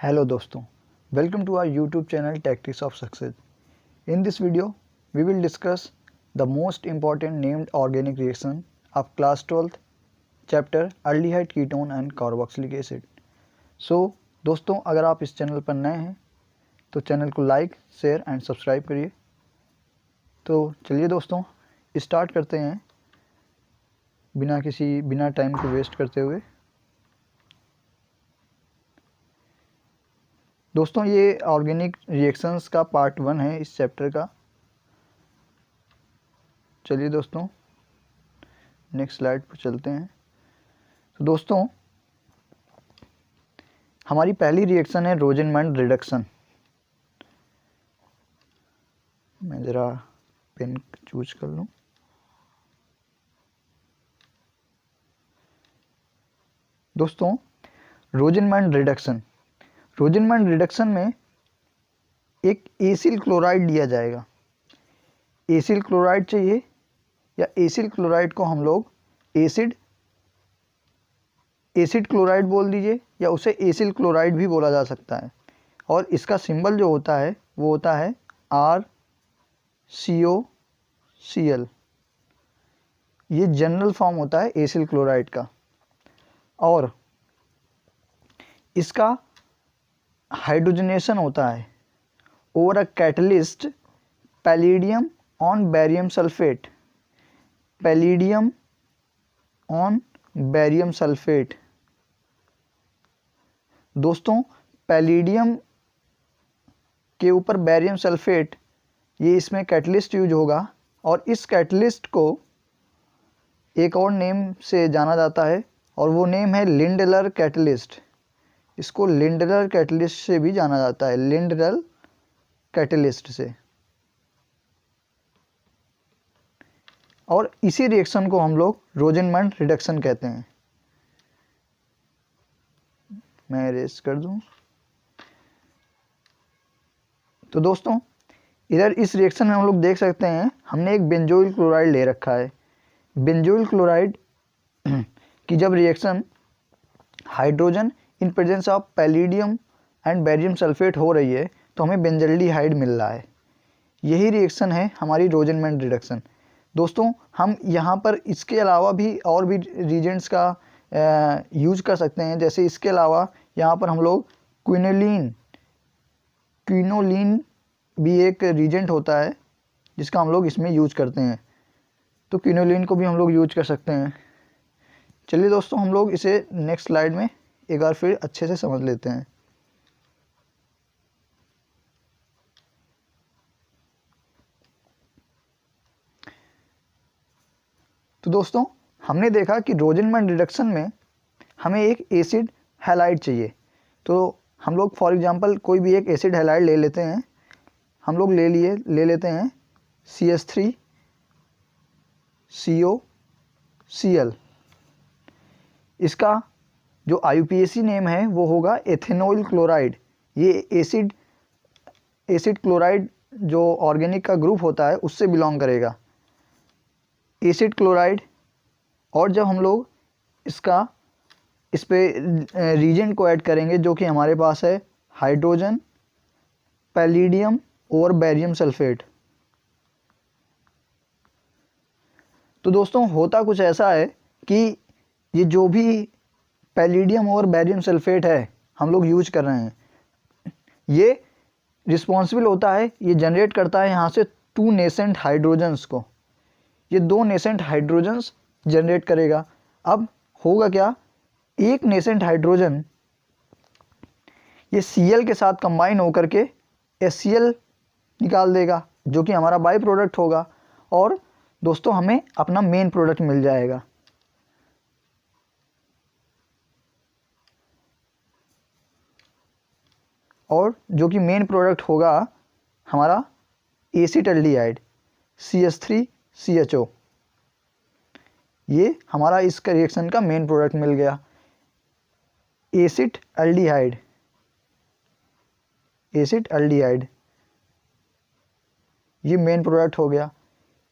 Hello दोस्तों, welcome to our YouTube channel Tactics of Success. In this video, we will discuss the most important named organic reaction of class 12th chapter aldehyde ketone and carboxylic acid. So दोस्तों, अगर आप इस channel पर नए हैं तो channel को like, share and subscribe करिए। तो चलिए दोस्तों स्टार्ट करते हैं बिना टाइम को वेस्ट करते हुए। दोस्तों ये ऑर्गेनिक रिएक्शंस का पार्ट 1 है इस चैप्टर का। चलिए दोस्तों नेक्स्ट स्लाइड पर चलते हैं। तो दोस्तों हमारी पहली रिएक्शन है रोजेनमैन रिडक्शन। मैं ज़रा पेन चूज कर लूँ। दोस्तों रोजेनमैन रिडक्शन में एक एसिल क्लोराइड लिया जाएगा। एसिल क्लोराइड चाहिए या एसिल क्लोराइड को हम लोग एसिड क्लोराइड बोल दीजिए या उसे एसिल क्लोराइड भी बोला जा सकता है। और इसका सिंबल जो होता है वो होता है RCOCl। ये जनरल फॉर्म होता है एसिल क्लोराइड का। और इसका हाइड्रोजनेशन होता है over a catalyst palladium on barium sulphate. Palladium on barium sulphate. दोस्तों पैलिडियम के ऊपर बैरियम सल्फेट, ये इसमें कैटलिस्ट यूज होगा। और इस कैटलिस्ट को एक और नेम से जाना जाता है और वो नेम है लिंडलर कैटलिस्ट। इसको लिंडलर कैटलिस्ट से भी जाना जाता है, लिंडलर कैटलिस्ट से। और इसी रिएक्शन को हम लोग रोजेनमैन रिडक्शन कहते हैं। मैं इरेज कर दूं। तो दोस्तों इधर इस रिएक्शन में हम लोग देख सकते हैं हमने एक बेंजोइल क्लोराइड ले रखा है। बेंजोइल क्लोराइड की जब reaction hydrogen in presence of palladium and barium sulphate हो रही है तो हमें बेंजल्डिहाइड मिल रहा है। यही रिएक्शन है हमारी रोजेनमैन रिडक्शन। दोस्तों हम यहाँ पर इसके अलावा भी और भी रीजेंट्स का यूज कर सकते हैं। जैसे इसके अलावा यहाँ पर हम लोग क्विनोलिन भी एक रीजेंट होता है जिसका हम लोग इसमें यूज करते हैं। तो क्विनोलिन को भी हम लोग यूज कर सकते हैं। चलिए दोस्तों हम लोग इसे नेक्स्ट स्लाइड में एक बार फिर अच्छे से समझ लेते हैं। तो दोस्तों हमने देखा कि रोजेनमैन रिडक्शन में हमें एक एसिड हैलाइड चाहिए। तो हम लोग फॉर एग्जांपल कोई भी एक एसिड हैलाइड ले लेते हैं। हम लोग ले लेते हैं CH3COCl। इसका जो IUPAC नेम है वो होगा एथेनॉल क्लोराइड। ये एसिड क्लोराइड जो ऑर्गेनिक का ग्रुप होता है उससे बिलोंग करेगा, एसिड क्लोराइड। और जब हम लोग इस पे रीजेंट को ऐड करेंगे जो कि हमारे पास है हाइड्रोजन पैलिडियम और बैरियम सल्फेट। तो दोस्तों होता कुछ ऐसा है कि ये जो भी पैलिडियम और बैरियम सल्फेट है हम लोग यूज कर रहे हैं, ये रिस्पॉन्सिबल होता है, ये जनरेट करता है यहाँ से 2 नेसेंट हाइड्रोजन्स को। ये 2 नेसेंट हाइड्रोजन्स जनरेट करेगा। अब होगा क्या, एक नेसेंट हाइड्रोजन ये Cl के साथ कंबाइन होकर के HCl निकाल देगा जो कि हमारा बाई प्रोडक्ट होगा। और दोस्तों हमें अपना मेन प्रोडक्ट मिल जाएगा। और जो कि मेन प्रोडक्ट होगा हमारा एसिटाल्डिहाइड CH3CHO। ये हमारा इस रिएक्शन का मेन प्रोडक्ट मिल गया, एसिटाल्डिहाइड। ये मेन प्रोडक्ट हो गया।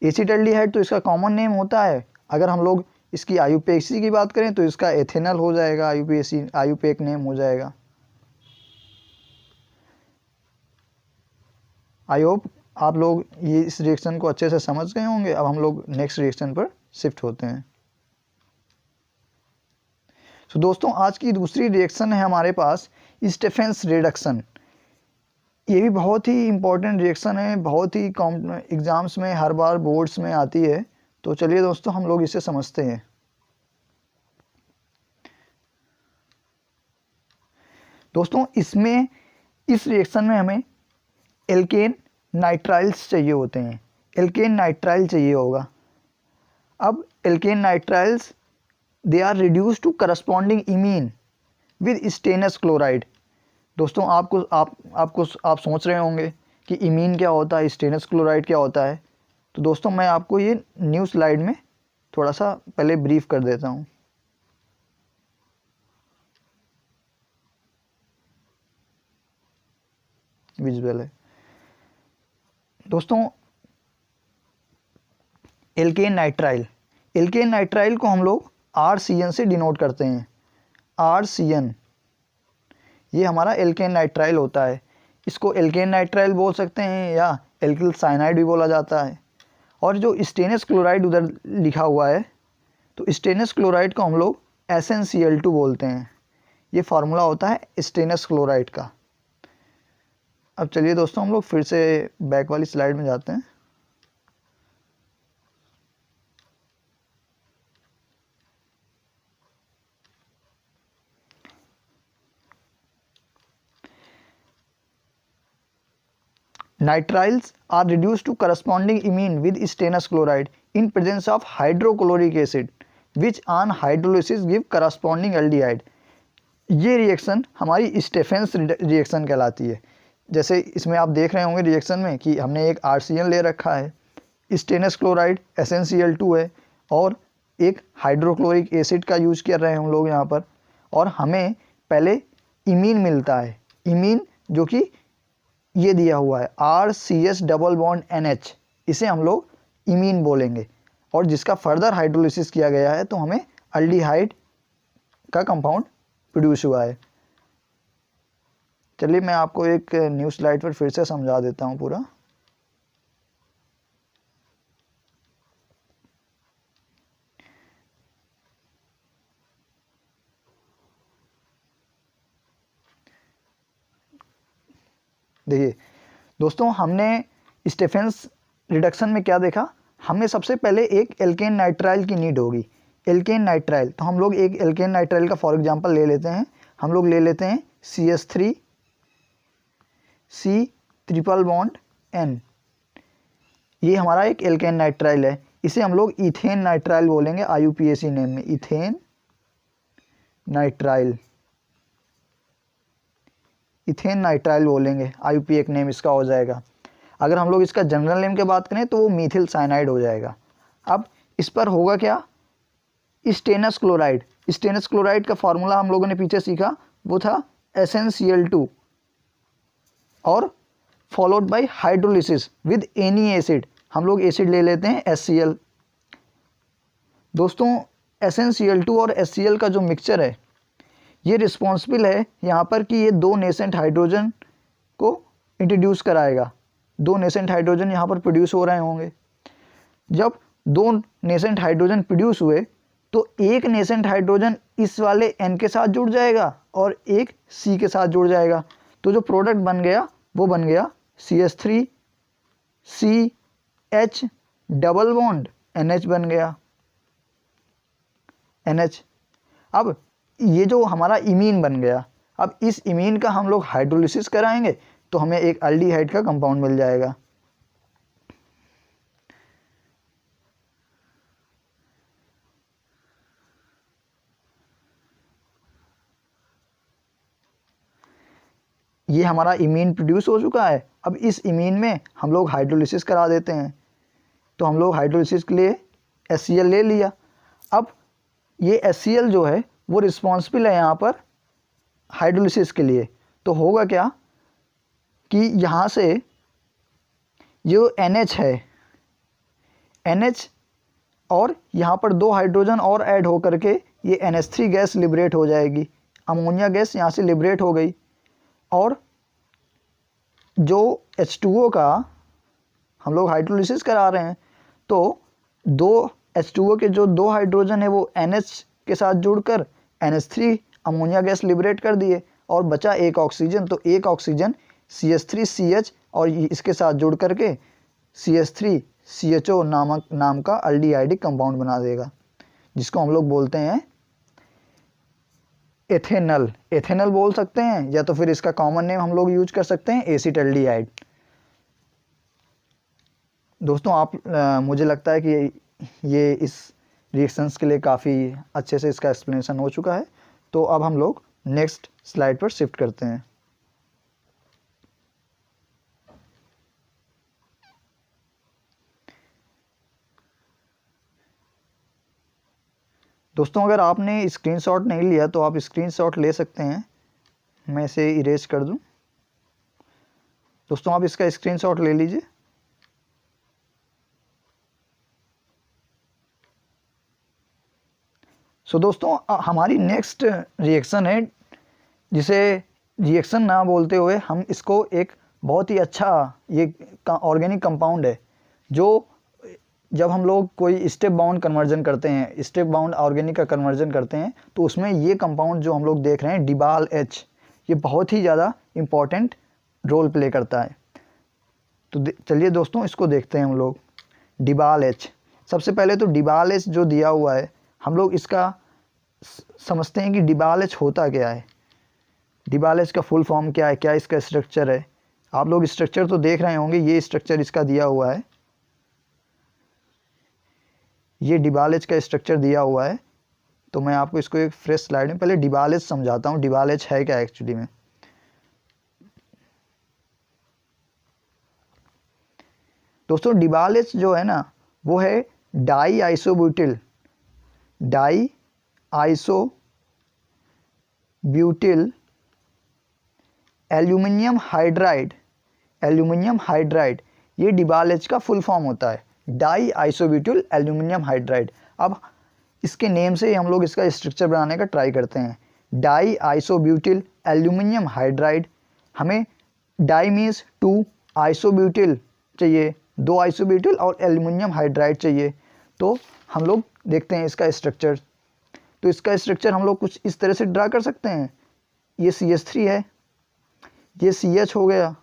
एसिटाल्डिहाइड तो इसका कॉमन नेम होता है। अगर हम लोग इसकी IUPAC की बात करें तो इसका एथेनॉल हो जाएगा, IUPAC नेम हो जाएगा। आई होप आप लोग ये इस रिएक्शन को अच्छे से समझ गए होंगे। अब हम लोग नेक्स्ट रिएक्शन पर शिफ्ट होते हैं। तो दोस्तों आज की दूसरी रिएक्शन है हमारे पास स्टेफेंस रिडक्शन। ये भी बहुत ही इम्पोर्टेंट रिएक्शन है, बहुत ही एग्ज़ाम्स में हर बार बोर्ड्स में आती है। तो चलिए दोस्तों हम लोग इसे समझते हैं। दोस्तों इसमें इस रिएक्शन में हमें एल्केन नाइट्राइल्स चाहिए होते हैं, एल्केन नाइट्राइल चाहिए होगा। अब alkane nitriles they are reduce to corresponding imine with stannous chloride. दोस्तों आप सोच रहे होंगे कि इमीन क्या होता है, स्टेनस क्लोराइड क्या होता है। तो दोस्तों मैं आपको ये न्यू स्लाइड में थोड़ा सा पहले ब्रीफ कर देता हूँ। विजुअल है दोस्तों। एल्केन नाइट्राइल को हम लोग RCN से डिनोट करते हैं। RCN ये हमारा एल्केन नाइट्राइल होता है। इसको एल्केन नाइट्राइल बोल सकते हैं या एल्किल साइनाइड भी बोला जाता है। और जो स्टेनस क्लोराइड उधर लिखा हुआ है, तो स्टेनस क्लोराइड को हम लोग SnCl2 बोलते हैं। ये फार्मूला होता है स्टेनस क्लोराइड का। अब चलिए दोस्तों हम लोग फिर से बैक वाली स्लाइड में जाते हैं। Nitriles are reduced to corresponding imine with stannous chloride in presence of hydrochloric acid, which on hydrolysis give corresponding aldehyde। ये रिएक्शन हमारी स्टेफेंस रिएक्शन कहलाती है। जैसे इसमें आप देख रहे होंगे रिएक्शन में कि हमने एक RCN ले रखा है, स्टेनस क्लोराइड SnCl2 है और एक हाइड्रोक्लोरिक एसिड का यूज कर रहे हैं हम लोग यहाँ पर। और हमें पहले इमीन मिलता है, इमीन जो कि ये दिया हुआ है RCS डबल बॉन्ड NH, इसे हम लोग इमीन बोलेंगे। और जिसका फर्दर हाइड्रोलिसिस किया गया है तो हमें अल्डिहाइड का कंपाउंड प्रोड्यूस हुआ है। चलिए मैं आपको एक न्यू स्लाइड पर फिर से समझा देता हूँ पूरा। देखिए दोस्तों हमने स्टेफेंस रिडक्शन में क्या देखा, हमें सबसे पहले एक एल्केन नाइट्राइल की नीड होगी। एल्केन नाइट्राइल, तो हम लोग एक एल्केन नाइट्राइल का फॉर एग्जांपल ले लेते हैं। हम लोग ले लेते हैं CH3 C triple bond N। ये हमारा एक एल्केन नाइट्राइल है। इसे हम लोग इथेन नाइट्राइल बोलेंगे IUPAC नेम में, इथेन नाइट्राइल, इथेन नाइट्राइल बोलेंगे, IUPAC नेम इसका हो जाएगा। अगर हम लोग इसका जनरल नेम की बात करें तो वो मीथिल साइनाइड हो जाएगा। अब इस पर होगा क्या, स्टेनस क्लोराइड। स्टेनस क्लोराइड का फार्मूला हम लोगों ने पीछे सीखा, वो था SnCl2 और followed by hydrolysis with any acid. हम लोग एसिड ले लेते हैं HCl। दोस्तों SnCl2 और HCl का जो मिक्सचर है ये रिस्पॉन्सिबल है यहाँ पर कि ये दो नेसेंट हाइड्रोजन को इंट्रोड्यूस कराएगा। दो नेसेंट हाइड्रोजन यहाँ पर प्रोड्यूस हो रहे होंगे। जब दो नेसेंट हाइड्रोजन प्रोड्यूस हुए तो एक नेसेंट हाइड्रोजन इस वाले N के साथ जुड़ जाएगा और एक C के साथ जुड़ जाएगा। तो जो प्रोडक्ट बन गया वो बन गया CH3 CH double bond NH बन गया, NH। अब ये जो हमारा इमीन बन गया, अब इस इमीन का हम लोग हाइड्रोलिसिस कराएंगे तो हमें एक अल्डिहाइड का कंपाउंड मिल जाएगा। ये हमारा इमीन प्रोड्यूस हो चुका है। अब इस इमीन में हम लोग हाइड्रोलिसिस करा देते हैं। तो हम लोग हाइड्रोलिसिस के लिए HCl ले लिया। अब ये HCl जो है वो रिस्पॉन्सिबल है यहाँ पर हाइड्रोलिसिस के लिए। तो होगा क्या कि यहाँ से जो NH है, NH और यहाँ पर दो हाइड्रोजन और ऐड हो करके ये NH3 गैस लिबरेट हो जाएगी। अमोनिया गैस यहाँ से लिबरेट हो गई और जो H2O का हम लोग हाइड्रोलिसिस करा रहे हैं, तो दो H2O के जो 2 हाइड्रोजन है वो NH के साथ जुड़कर NH3 अमोनिया गैस लिबरेट कर दिए और बचा एक ऑक्सीजन। तो एक ऑक्सीजन CH3CH और इसके साथ जुड़ करके CH3CHO नाम का अल्डिहाइडिक कंपाउंड बना देगा, जिसको हम लोग बोलते हैं एथेनल। एथेनल बोल सकते हैं, या तो फिर इसका कॉमन नेम हम लोग यूज कर सकते हैं एसिटल्डिहाइड। दोस्तों मुझे लगता है कि ये इस रिएक्शंस के लिए काफ़ी अच्छे से इसका एक्सप्लेनेशन हो चुका है। तो अब हम लोग नेक्स्ट स्लाइड पर शिफ्ट करते हैं। दोस्तों अगर आपने स्क्रीनशॉट नहीं लिया तो आप स्क्रीनशॉट ले सकते हैं, मैं इसे इरेज कर दूं। दोस्तों आप इसका स्क्रीनशॉट ले लीजिए। सो दोस्तों हमारी नेक्स्ट रिएक्शन है, जिसे रिएक्शन ना बोलते हुए हम इसको एक बहुत ही अच्छा ये ऑर्गेनिक कंपाउंड है, जो जब हम लोग कोई स्टेप बाउंड कन्वर्जन करते हैं, स्टेप बाउंड ऑर्गेनिक का कन्वर्जन करते हैं, तो उसमें ये कंपाउंड जो हम लोग देख रहे हैं डिबाल एच, ये बहुत ही ज़्यादा इम्पॉर्टेंट रोल प्ले करता है। तो चलिए दोस्तों इसको देखते हैं हम लोग। डिबाल एच, सबसे पहले तो डिबाल एच जो दिया हुआ है, हम लोग इसका समझते हैं कि डिबाल एच होता क्या है, डिबाल एच का फुल फॉर्म क्या है, क्या इसका स्ट्रक्चर है। आप लोग स्ट्रक्चर तो देख रहे होंगे, ये स्ट्रक्चर इसका दिया हुआ है, ये डिबाल एच का स्ट्रक्चर दिया हुआ है। तो मैं आपको इसको एक फ्रेश स्लाइड में पहले डिबाल एच समझाता हूँ, डिबाल एच है क्या एक्चुअली में। दोस्तों डिबाल एच जो है ना, वो है डाई आइसोब्यूटिल एल्यूमिनियम हाइड्राइड, ये डिबाल एच का फुल फॉर्म होता है, डाई आइसोब्यूटिल एल्यूमिनियम हाइड्राइड। अब इसके नेम से हम लोग इसका स्ट्रक्चर बनाने का ट्राई करते हैं। डाई आइसोब्यूटिल एल्यूमिनियम हाइड्राइड, हमें डाई मीन्स 2, आइसोब्यूटिल चाहिए 2 आइसोब्यूटिल और एल्यूमिनियम हाइड्राइड चाहिए। तो हम लोग देखते हैं इसका स्ट्रक्चर। तो इसका स्ट्रक्चर हम लोग कुछ इस तरह से ड्रा कर सकते हैं। ये CH3 है, ये CH हो गया,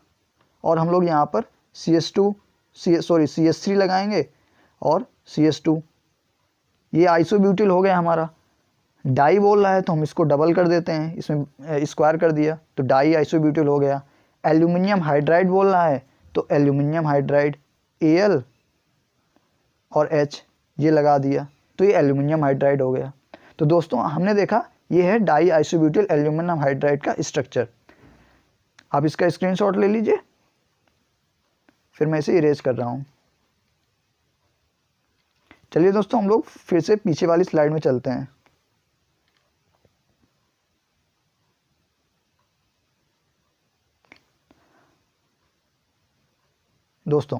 और हम लोग यहाँ पर CH3 लगाएंगे और CH2, ये आइसोब्यूटिल हो गया हमारा। डाई बोल रहा है तो हम इसको डबल कर देते हैं, इसमें स्क्वायर कर दिया तो डाई आइसोब्यूटिल हो गया। एल्यूमिनियम हाइड्राइड बोल रहा है तो एल्यूमिनियम हाइड्राइड, Al और H ये लगा दिया तो ये एल्यूमिनियम हाइड्राइड हो गया। तो दोस्तों हमने देखा ये है डाई आइसोब्यूटिल एल्यूमिनियम हाइड्राइड का स्ट्रक्चर। आप इसका स्क्रीनशॉट ले लीजिए, फिर मैं इसे इरेज कर रहा हूँ। चलिए दोस्तों हम लोग फिर से पीछे वाली स्लाइड में चलते हैं। दोस्तों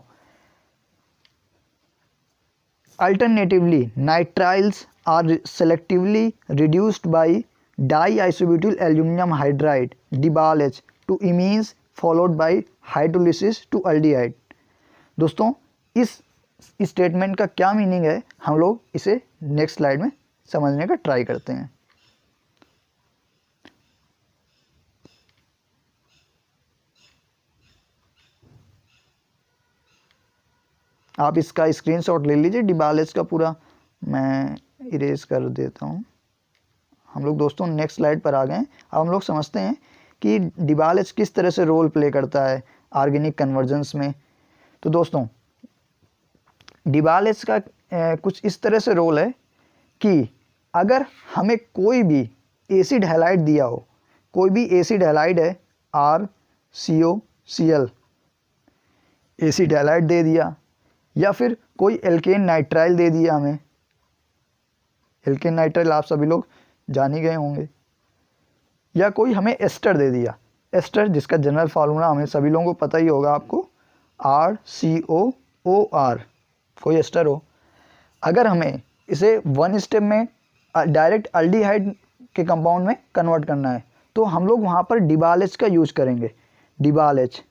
alternatively nitriles are selectively reduced by diisobutyl aluminum hydride DIBAL H to imines followed by hydrolysis to aldehyde। दोस्तों इस स्टेटमेंट का क्या मीनिंग है, हम लोग इसे नेक्स्ट स्लाइड में समझने का ट्राई करते हैं। आप इसका स्क्रीनशॉट ले लीजिए डिबाल एच का पूरा, मैं इरेज कर देता हूँ। हम लोग दोस्तों नेक्स्ट स्लाइड पर आ गए। अब हम लोग समझते हैं कि डिबाल एच किस तरह से रोल प्ले करता है ऑर्गेनिक कन्वर्जेंस में। तो दोस्तों डिबाल एच का कुछ इस तरह से रोल है कि अगर हमें कोई भी एसिड हैलाइड दिया हो, कोई भी एसिड हैलाइड है RCOCl एसिड हैलाइड दे दिया, या फिर कोई एल्केन नाइट्राइल दे दिया हमें, एल्केन नाइट्राइल आप सभी लोग जान ही गए होंगे, या कोई हमें एस्टर दे दिया, एस्टर जिसका जनरल फार्मूला हमें सभी लोगों को पता ही होगा आपको, RCOOR, कोई एस्टर हो। अगर हमें इसे 1 स्टेप में डायरेक्ट अल्डिहाइड के कंपाउंड में कन्वर्ट करना है तो हम लोग वहाँ पर डिबाल एच का यूज करेंगे। डिबाल एच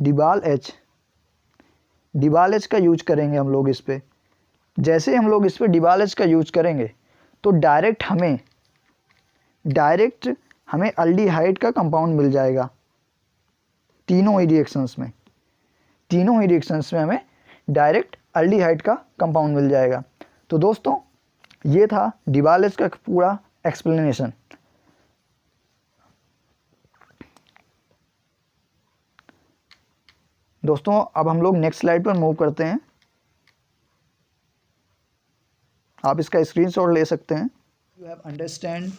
डिबाल एच का यूज करेंगे हम लोग इस पे। जैसे हम लोग इस पे डिबाल एच का यूज करेंगे तो डायरेक्ट हमें अल्डिहाइड का कंपाउंड मिल जाएगा। तीनों ही रिएक्शंस में हमें डायरेक्ट अल्डिहाइड का कंपाउंड मिल जाएगा। तो दोस्तों ये था डिबाल एच का पूरा एक्सप्लेनेशन। दोस्तों अब हम लोग नेक्स्ट स्लाइड पर मूव करते हैं। आप इसका स्क्रीनशॉट ले सकते हैं। You have understand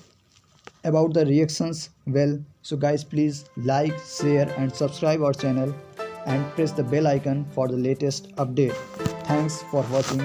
about the reactions well, so guys please like, share and subscribe our channel and press the bell icon for the latest update. Thanks for watching.